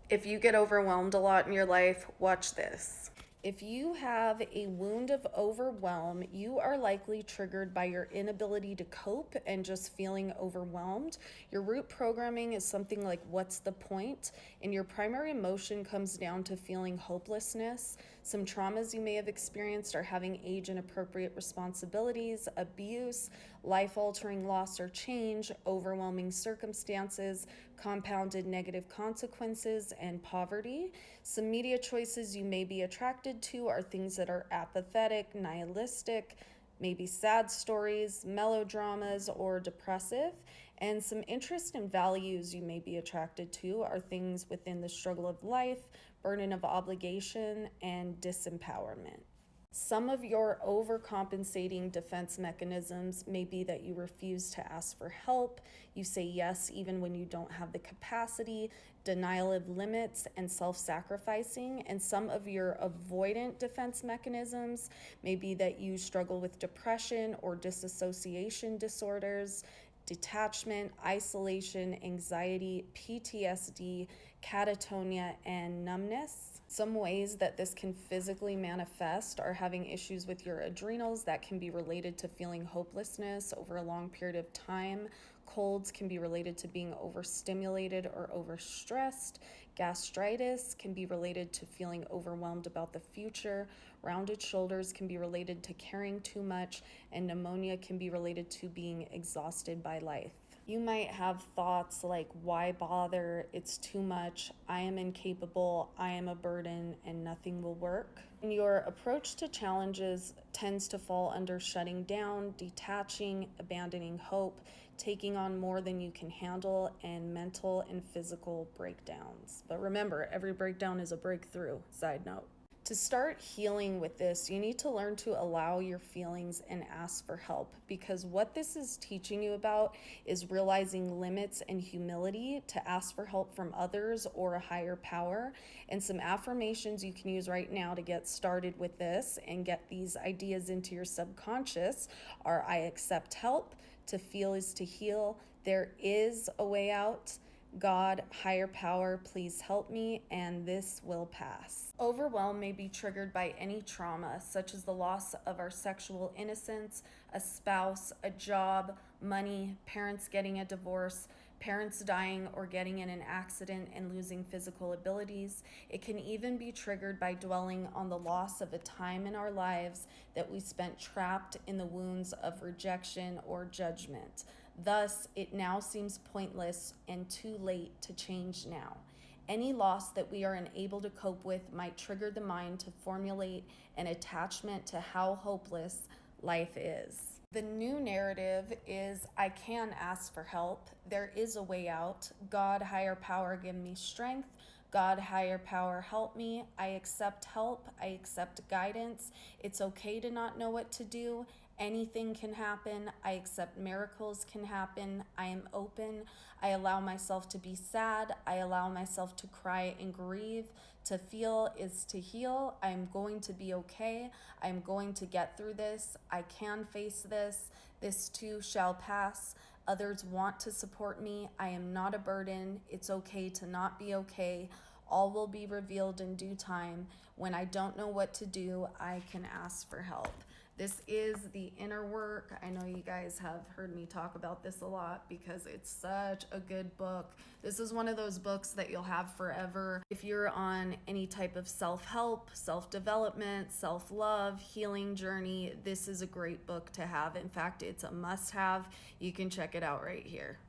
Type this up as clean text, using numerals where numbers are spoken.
If you get overwhelmed a lot in your life, watch this. If you have a wound of overwhelm, you are likely triggered by your inability to cope and just feeling overwhelmed. Your root programming is something like, what's the point? And your primary emotion comes down to feeling hopelessness. Some traumas you may have experienced are having age inappropriate responsibilities, abuse, life altering loss or change, overwhelming circumstances, compounded negative consequences, and poverty. Some media choices you may be attracted to are things that are apathetic, nihilistic, maybe sad stories, melodramas, or depressive. And some interest and values you may be attracted to are things within the struggle of life, burden of obligation, and disempowerment. Some of your overcompensating defense mechanisms may be that you refuse to ask for help, you say yes even when you don't have the capacity, denial of limits, and self sacrificing. And some of your avoidant defense mechanisms may be that you struggle with depression or disassociation disorders, detachment, isolation, anxiety, PTSD, catatonia, and numbness. Some ways that this can physically manifest are having issues with your adrenals that can be related to feeling hopelessness over a long period of time. Colds can be related to being overstimulated or overstressed. Gastritis can be related to feeling overwhelmed about the future. Rounded shoulders can be related to caring too much, and pneumonia can be related to being exhausted by life. You might have thoughts like, why bother? It's too much. I am incapable. I am a burden, and nothing will work. And your approach to challenges tends to fall under shutting down, detaching, abandoning hope, taking on more than you can handle, and mental and physical breakdowns. But remember, every breakdown is a breakthrough. Side note. To start healing with this, you need to learn to allow your feelings and ask for help, because what this is teaching you about is realizing limits and humility to ask for help from others or a higher power. And some affirmations you can use right now to get started with this and get these ideas into your subconscious are: I accept help, to feel is to heal, there is a way out, God, higher power, please help me, and this will pass. Overwhelm may be triggered by any trauma, such as the loss of our sexual innocence, a spouse, a job, money, parents getting a divorce, parents dying or getting in an accident and losing physical abilities. It can even be triggered by dwelling on the loss of a time in our lives that we spent trapped in the wounds of rejection or judgment. Thus, it now seems pointless and too late to change now. Any loss that we are unable to cope with might trigger the mind to formulate an attachment to how hopeless life is. The new narrative is, I can ask for help. There is a way out. God, higher power, give me strength. God, higher power, help me. I accept help. I accept guidance. It's okay to not know what to do. Anything can happen. I accept miracles can happen. I am open. I allow myself to be sad. I allow myself to cry and grieve. To feel is to heal. I'm going to be okay. I'm going to get through this. I can face this. This too shall pass. Others want to support me. I am not a burden. It's okay to not be okay. All will be revealed in due time. When I don't know what to do, I can ask for help. This is the inner work. I know you guys have heard me talk about this a lot because it's such a good book. This is one of those books that you'll have forever. If you're on any type of self-help, self-development, self-love, healing journey, this is a great book to have. In fact, it's a must-have. You can check it out right here.